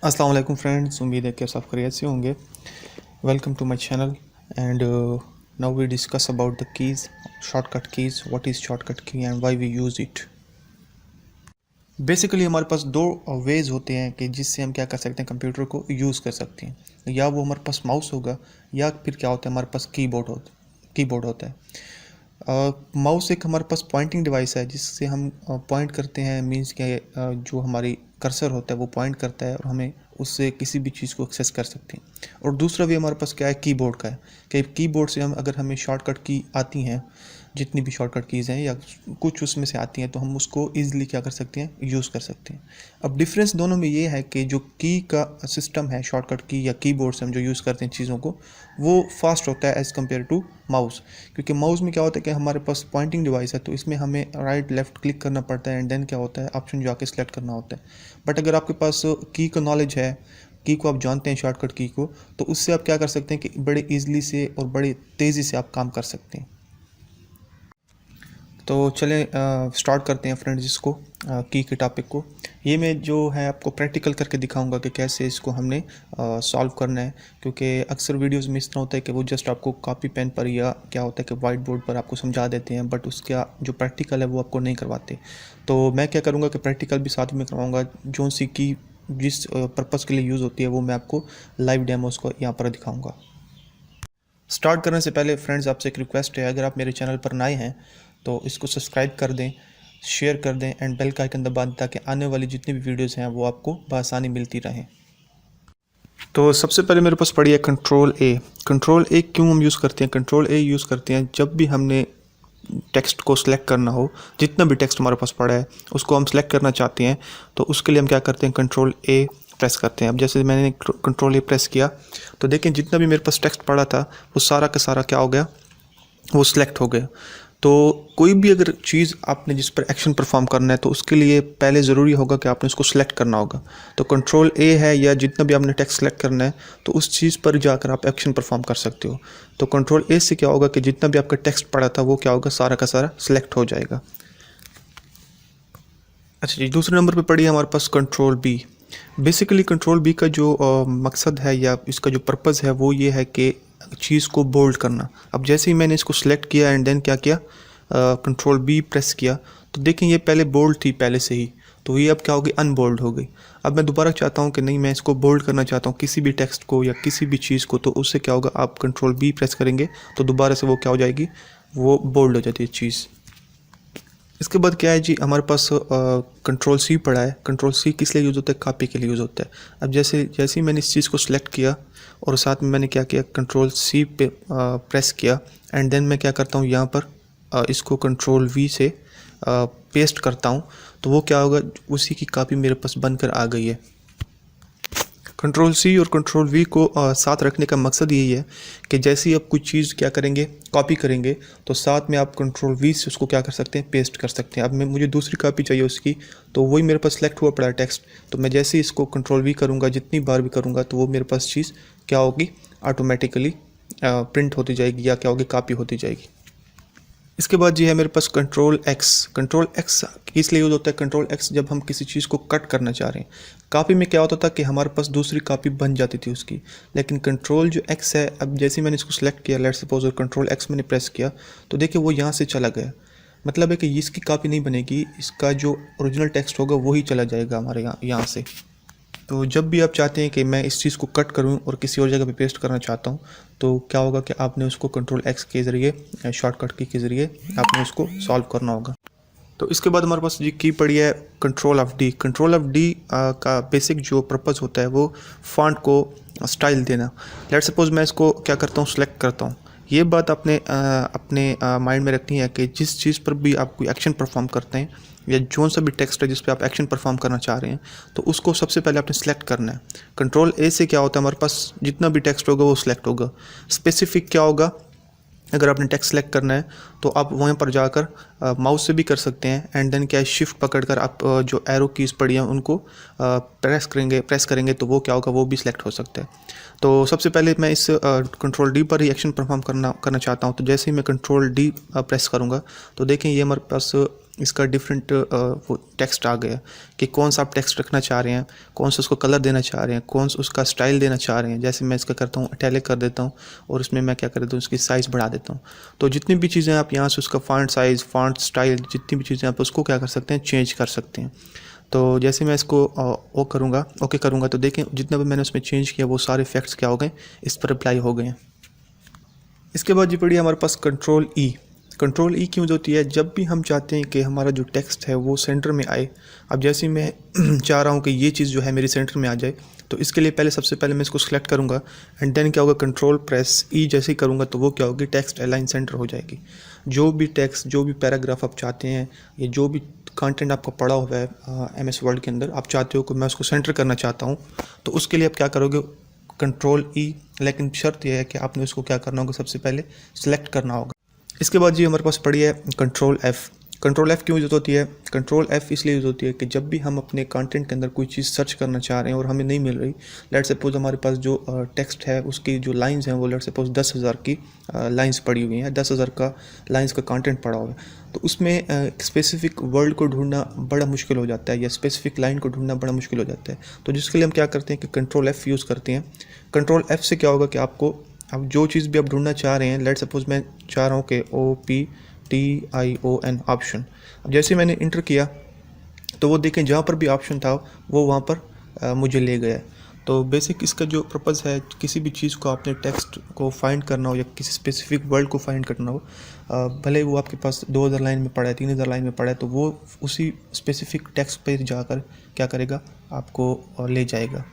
अस्सलाम वालेकुम फ्रेंड्स, उम्मीद है कि आप सब खैरियत से होंगे। Welcome to my channel and now we discuss about the keys, shortcut keys, what is shortcut key and why we use it. Basically हमारे पास दो वेज होते हैं कि जिससे हम क्या कर सकते हैं, कंप्यूटर को यूज़ कर सकते हैं। या वो हमारे पास माउस होगा या फिर क्या होता है, हमारे पास कीबोर्ड होता है। माउस एक हमारे पास पॉइंटिंग डिवाइस है जिससे हम पॉइंट करते हैं, मींस के जो हमारी कर्सर होता है वो पॉइंट करता है और हमें उससे किसी भी चीज़ को एक्सेस कर सकते हैं। और दूसरा वे हमारे पास क्या है, कीबोर्ड का है कि कीबोर्ड से हम अगर हमें शॉर्टकट की आती हैं, जितनी भी शॉर्टकट कीज़ हैं या कुछ उसमें से आती हैं, तो हम उसको ईज़िली क्या कर सकते हैं, यूज़ कर सकते हैं। अब डिफरेंस दोनों में ये है कि जो की का सिस्टम है शॉर्टकट की या कीबोर्ड से हम जो यूज़ करते हैं चीज़ों को, वो फास्ट होता है एज़ कम्पेयर टू माउस। क्योंकि माउस में क्या होता है कि हमारे पास पॉइंटिंग डिवाइस है, तो इसमें हमें राइट लेफ़्ट क्लिक करना पड़ता है एंड देन क्या होता है, ऑप्शन जो आके सेलेक्ट करना होता है। बट अगर आपके पास की का नॉलेज है, की को आप जानते हैं शॉर्टकट की को, तो उससे आप क्या कर सकते हैं कि बड़े ईज़िली से और बड़े तेज़ी से आप काम कर सकते हैं। तो चलें स्टार्ट करते हैं फ्रेंड्स इसको, की के टॉपिक को। ये मैं जो है आपको प्रैक्टिकल करके दिखाऊंगा कि कैसे इसको हमने सॉल्व करना है। क्योंकि अक्सर वीडियोस में इस तरह होता है कि वो जस्ट आपको कॉपी पेन पर या क्या होता है कि वाइट बोर्ड पर आपको समझा देते हैं, बट उसका जो प्रैक्टिकल है वो आपको नहीं करवाते। तो मैं क्या करूँगा कि प्रैक्टिकल भी साथ में करवाऊँगा, जो सी की जिस पर्पज़ के लिए यूज़ होती है वो मैं आपको लाइव डेमोस को यहाँ पर दिखाऊँगा। स्टार्ट करने से पहले फ्रेंड्स आपसे एक रिक्वेस्ट है, अगर आप मेरे चैनल पर नए हैं तो इसको सब्सक्राइब कर दें, शेयर कर दें एंड बेल का आइकन दबा दें ताकि आने वाली जितनी भी वीडियोस हैं वो आपको बआसानी मिलती रहें। तो सबसे पहले मेरे पास पड़ी है कंट्रोल ए। कंट्रोल ए क्यों हम यूज़ करते हैं? कंट्रोल ए यूज़ करते हैं जब भी हमने टेक्स्ट को सिलेक्ट करना हो, जितना भी टेक्स्ट हमारे पास पड़ा है उसको हम सिलेक्ट करना चाहते हैं, तो उसके लिए हम क्या करते हैं, कंट्रोल ए प्रेस करते हैं। अब जैसे मैंने कंट्रोल ए प्रेस किया तो देखें जितना भी मेरे पास टेक्स्ट पड़ा था वो सारा का सारा क्या हो गया, वो सिलेक्ट हो गया। तो कोई भी अगर चीज़ आपने जिस पर एक्शन परफॉर्म करना है तो उसके लिए पहले ज़रूरी होगा कि आपने उसको सिलेक्ट करना होगा। तो कंट्रोल ए है या जितना भी आपने टेक्स्ट सेलेक्ट करना है तो उस चीज़ पर जाकर आप एक्शन परफॉर्म कर सकते हो। तो कंट्रोल ए से क्या होगा कि जितना भी आपका टेक्स्ट पड़ा था वो क्या होगा, सारा का सारा सिलेक्ट हो जाएगा। अच्छा जी, दूसरे नंबर पे पड़ी है हमारे पास control B. Basically control B का जो मकसद है या इसका जो पर्पज़ है वो ये है कि चीज़ को बोल्ड करना। अब जैसे ही मैंने इसको सिलेक्ट किया एंड देन क्या किया, कंट्रोल बी प्रेस किया, तो देखें ये पहले बोल्ड थी पहले से ही, तो ये अब क्या हो गई, अनबोल्ड हो गई। अब मैं दोबारा चाहता हूँ कि नहीं, मैं इसको बोल्ड करना चाहता हूँ किसी भी टेक्स्ट को या किसी भी चीज़ को, तो उससे क्या होगा, आप कंट्रोल बी प्रेस करेंगे तो दोबारा से वो क्या हो जाएगी, वो बोल्ड हो जाती है चीज़। इसके बाद क्या है जी, हमारे पास कंट्रोल सी पड़ा है। कंट्रोल सी किस लिए यूज़ होता है, कॉपी के लिए यूज़ होता है। अब जैसे जैसे ही मैंने इस चीज़ को सिलेक्ट किया और साथ में मैंने क्या किया, कंट्रोल सी पे प्रेस किया एंड देन मैं क्या करता हूँ, यहाँ पर इसको कंट्रोल वी से पेस्ट करता हूँ, तो वो क्या होगा, उसी की कॉपी मेरे पास बनकर आ गई है। कंट्रोल सी और कंट्रोल वी को साथ रखने का मकसद यही है कि जैसे ही आप कुछ चीज़ क्या करेंगे, कॉपी करेंगे, तो साथ में आप कंट्रोल वी से उसको क्या कर सकते हैं, पेस्ट कर सकते हैं। अब मुझे दूसरी कॉपी चाहिए उसकी, तो वही मेरे पास सेलेक्ट हुआ पड़ा है टेक्स्ट, तो मैं जैसे ही इसको कंट्रोल वी करूँगा, जितनी बार भी करूँगा, तो वो मेरे पास चीज़ क्या होगी, ऑटोमेटिकली प्रिंट होती जाएगी या क्या होगी, कॉपी होती जाएगी। इसके बाद जी है मेरे पास कंट्रोल एक्स। कंट्रोल एक्स किस लिए यूज़ होता है, कंट्रोल एक्स जब हम किसी चीज़ को कट करना चाह रहे हैं। कॉपी में क्या होता था कि हमारे पास दूसरी कॉपी बन जाती थी उसकी, लेकिन कंट्रोल जो एक्स है, अब जैसे मैंने इसको सेलेक्ट किया, लेट्स सपोज, और कंट्रोल एक्स मैंने प्रेस किया, तो देखिए वो यहाँ से चला गया। मतलब है कि इसकी कॉपी नहीं बनेगी, इसका जो ओरिजिनल टेक्स्ट होगा वही चला जाएगा हमारे यहाँ से। तो जब भी आप चाहते हैं कि मैं इस चीज़ को कट करूं और किसी और जगह पे पेस्ट करना चाहता हूं, तो क्या होगा कि आपने उसको कंट्रोल एक्स के ज़रिए, शॉर्टकट की के ज़रिए आपने उसको सॉल्व करना होगा। तो इसके बाद हमारे पास जी की पड़ी है control of D. Control of D का बेसिक जो पर्पज़ होता है वो फॉन्ट को स्टाइल देना। लेट्स सपोज मैं इसको क्या करता हूँ, सेलेक्ट करता हूँ। ये बात अपने माइंड में रखनी है कि जिस चीज़ पर भी आप कोई एक्शन परफॉर्म करते हैं या जो सा भी टेक्स्ट है जिस पे आप एक्शन परफॉर्म करना चाह रहे हैं, तो उसको सबसे पहले आपने सेलेक्ट करना है। कंट्रोल ए से क्या होता है, हमारे पास जितना भी टेक्स्ट होगा वो सिलेक्ट होगा। स्पेसिफिक क्या होगा, अगर आपने टेक्स्ट सेलेक्ट करना है तो आप वहाँ पर जाकर माउस से भी कर सकते हैं एंड देन क्या है, शिफ्ट पकड़कर आप जो एरो कीज़ पड़ी हैं उनको प्रेस करेंगे तो वो क्या होगा, वो भी सिलेक्ट हो सकता है। तो सबसे पहले मैं इस कंट्रोल डी पर ही एक्शन परफॉर्म करना चाहता हूँ। तो जैसे ही मैं कंट्रोल डी प्रेस करूँगा तो देखें ये हमारे पास इसका डिफरेंट वो टेक्स्ट आ गया कि कौन सा आप टेक्स्ट रखना चाह रहे हैं, कौन सा उसको कलर देना चाह रहे हैं, कौन सा उसका स्टाइल देना चाह रहे हैं। जैसे मैं इसका करता हूँ इटैलिक कर देता हूँ और उसमें मैं क्या कर देता हूँ, उसकी साइज़ बढ़ा देता हूँ। तो जितनी भी चीज़ें आप यहाँ से उसका फ़ॉन्ट साइज़, फ़ॉन्ट स्टाइल, जितनी भी चीज़ें आप उसको क्या कर सकते हैं, चेंज कर सकते हैं। तो जैसे मैं इसको ओके करूँगा तो देखें जितना भी मैंने उसमें चेंज किया वो सारे इफेक्ट्स क्या हो गए, इस पर अप्लाई हो गए हैं। इसके बाद जी पड़ी हमारे पास कंट्रोल ई। कंट्रोल ई क्यों होती है, जब भी हम चाहते हैं कि हमारा जो टेक्स्ट है वो सेंटर में आए। अब जैसे मैं चाह रहा हूँ कि ये चीज़ जो है मेरी सेंटर में आ जाए, तो इसके लिए सबसे पहले मैं इसको सिलेक्ट करूँगा एंड देन क्या होगा, कंट्रोल प्रेस ई जैसे ही करूँगा तो वो क्या होगी, टेक्स्ट अलाइन सेंटर हो जाएगी। जो भी टेक्स्ट, जो भी पैराग्राफ आप चाहते हैं या जो भी कंटेंट आपका पड़ा हुआ है MS वर्ड के अंदर, आप चाहते हो कि मैं उसको सेंटर करना चाहता हूँ, तो उसके लिए आप क्या करोगे, कंट्रोल ई। लेकिन शर्त यह है कि आपने उसको क्या करना होगा, सबसे पहले सिलेक्ट करना होगा। इसके बाद जी हमारे पास पड़ी है कंट्रोल F। कंट्रोल F क्यों यूज़ होती है, कंट्रोल F इसलिए यूज़ होती है कि जब भी हम अपने कंटेंट के अंदर कोई चीज़ सर्च करना चाह रहे हैं और हमें नहीं मिल रही, लेट्स सपोज हमारे पास जो टेक्स्ट है उसकी जो लाइंस हैं वो लेट्स सपोज 10,000 की लाइंस पड़ी हुई हैं, 10,000 का लाइंस का कंटेंट पड़ा हुआ है, तो उसमें स्पेसिफिक वर्ड को ढूंढना बड़ा मुश्किल हो जाता है या स्पेसिफिक लाइन को ढूंढना बड़ा मुश्किल हो जाता है। तो जिसके लिए हम क्या करते हैं कि कंट्रोल F यूज़ करते हैं। कंट्रोल F से क्या होगा कि आपको अब जो चीज़ भी आप ढूंढना चाह रहे हैं, लेट्स सपोज मैं चाह रहा हूँ कि OPTION ऑप्शन, अब जैसे मैंने इंटर किया तो वो देखें जहाँ पर भी ऑप्शन था वो वहाँ पर मुझे ले गया है। तो बेसिक इसका जो पर्पज़ है, किसी भी चीज़ को आपने टेक्स्ट को फाइंड करना हो या किसी स्पेसिफिक वर्ड को फाइंड करना हो, भले वो आपके पास 2000 लाइन में पड़ा है, 3000 लाइन में पड़ा है, तो वो उसी स्पेसिफिक टेक्स्ट पे जाकर क्या करेगा, आपको ले जाएगा।